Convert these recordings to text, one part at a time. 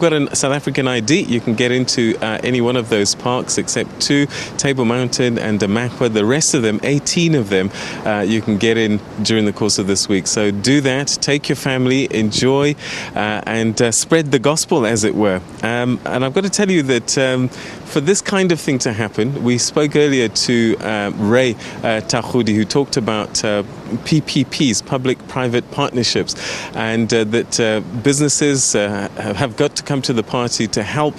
Got a South African ID, you can get into any one of those parks except 2, Table Mountain and Namaqua. The rest of them, 18 of them, you can get in during the course of this week. So do that, take your family, enjoy, and spread the gospel, as it were. And I've got to tell you that for this kind of thing to happen, we spoke earlier to Ray Takhudi, who talked about PPPs, public-private partnerships, and that businesses have got to come to the party to help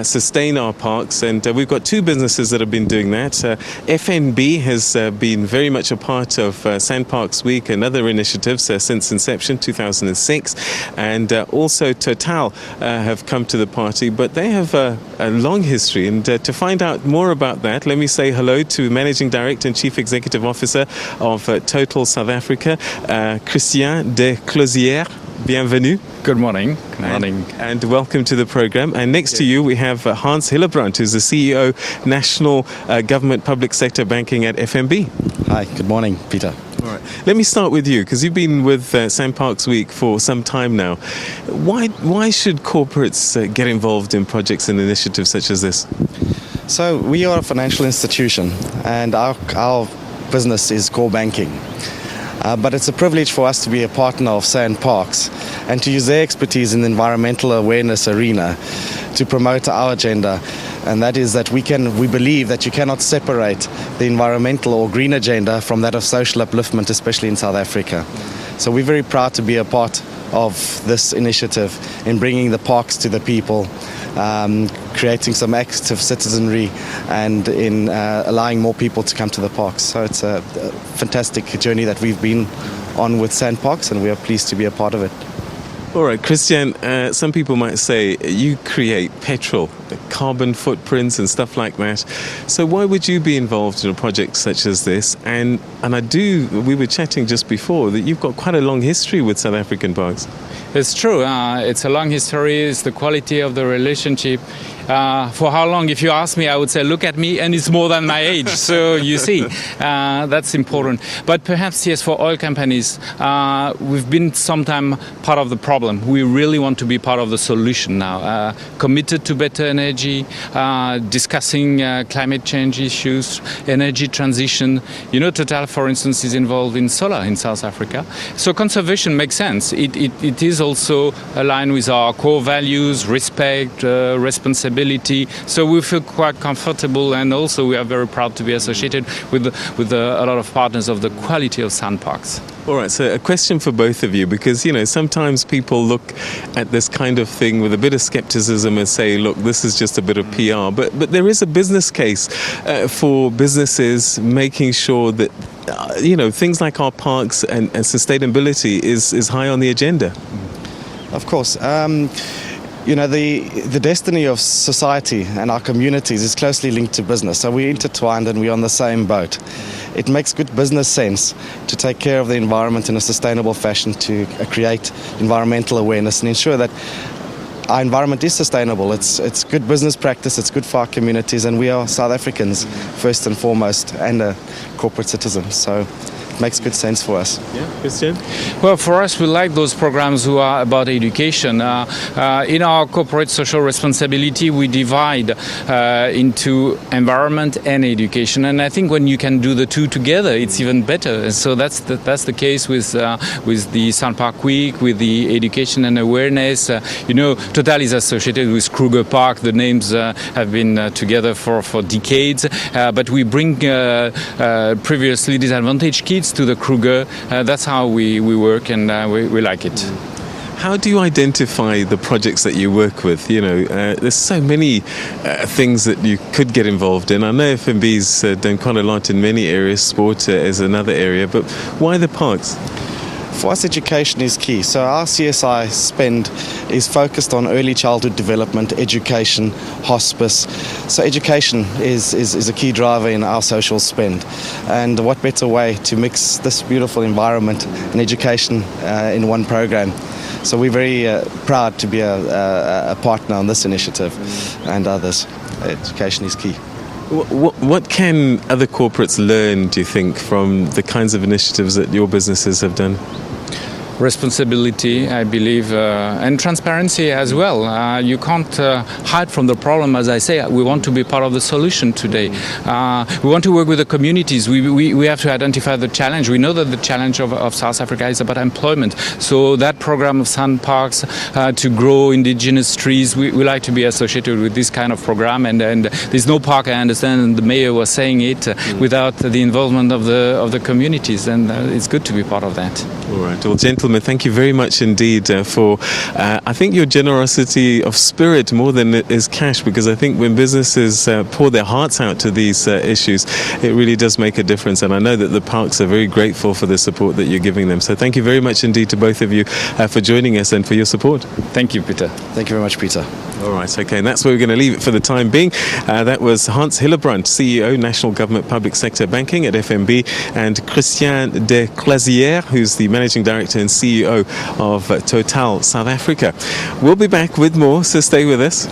sustain our parks. And we've got 2 businesses that have been doing that. FNB has been very much a part of SANParks Week and other initiatives since inception, 2006. And also Total have come to the party, but they have a long history. And to find out more about that, let me say hello to Managing Director and Chief Executive Officer of Total South Africa, Christian de Closière. Bienvenue. Good morning. Good morning. And welcome to the program. And next to you, we have Hans Hillebrand, who's the CEO, National Government Public Sector Banking at FNB. Hi, good morning, Peter. All right. Let me start with you, because you've been with SANParks Week for some time now. Why should corporates get involved in projects and initiatives such as this? So we are a financial institution, and our business is core banking. But it's a privilege for us to be a partner of SANParks and to use their expertise in the environmental awareness arena to promote our agenda. And that is that we believe that you cannot separate the environmental or green agenda from that of social upliftment, especially in South Africa. So we're very proud to be a part of this initiative in bringing the parks to the people, creating some active citizenry, and in allowing more people to come to the parks. So it's a fantastic journey that we've been on with SANParks, and we are pleased to be a part of it. All right, Christian, some people might say you create petrol, carbon footprints and stuff like that. So why would you be involved in a project such as this? And we were chatting just before that you've got quite a long history with South African parks. It's true. It's a long history. It's the quality of the relationship. For how long? If you ask me, I would say, look at me, and it's more than my age. So you see, that's important. But perhaps, yes, for oil companies, we've been sometime part of the problem. We really want to be part of the solution now. Committed to better energy, discussing climate change issues, energy transition. You know, Total, for instance, is involved in solar in South Africa. So conservation makes sense. It is also aligned with our core values, respect, responsibility. So we feel quite comfortable, and also we are very proud to be associated with a lot of partners of the quality of SANParks. All right, so a question for both of you, because, you know, sometimes people look at this kind of thing with a bit of skepticism and say, look, this is just a bit of PR. But there is a business case for businesses making sure that, things like our parks and sustainability is high on the agenda. Of course. The destiny of society and our communities is closely linked to business. So we're intertwined and we're on the same boat. It makes good business sense to take care of the environment in a sustainable fashion, to create environmental awareness and ensure that our environment is sustainable. It's good business practice, it's good for our communities, and we are South Africans first and foremost, and a corporate citizen. So makes good sense for us. Yeah, Christian? Well, for us, we like those programs who are about education. In our corporate social responsibility, we divide into environment and education, and I think when you can do the two together, it's even better. So that's the case with the SANParks Week, with the education and awareness. Total is associated with Kruger Park. The names have been together for decades, but we bring previously disadvantaged kids to the Kruger. That's how we work, and we like it. How do you identify the projects that you work with? There's so many things that you could get involved in. I know FNB's done quite a lot in many areas. Sport is another area, but why the parks? For us, education is key. So our CSI spend is focused on early childhood development, education, hospice. So education is a key driver in our social spend. And what better way to mix this beautiful environment and education in one program. So we're very proud to be a partner on this initiative and others. Education is key. What can other corporates learn, do you think, from the kinds of initiatives that your businesses have done? responsibility, I believe, and transparency as well. You can't hide from the problem. As I say, we want to be part of the solution today. We want to work with the communities. We have to identify the challenge. We know that the challenge of South Africa is about employment. So that program of SANParks to grow indigenous trees, we like to be associated with this kind of program. And there's no park, I understand, and the mayor was saying it, without the involvement of the communities. And it's good to be part of that. All right. Well, gentlemen, thank you very much indeed for, I think, your generosity of spirit more than it is cash, because I think when businesses pour their hearts out to these issues, it really does make a difference. And I know that the parks are very grateful for the support that you're giving them. So thank you very much indeed to both of you for joining us and for your support. Thank you, Peter. Thank you very much, Peter. All right, okay, and that's where we're going to leave it for the time being. That was Hans Hillebrand, CEO, National Government Public Sector Banking at FNB, and Christian de Clazière, who's the Managing Director and CEO of Total South Africa. We'll be back with more, so stay with us.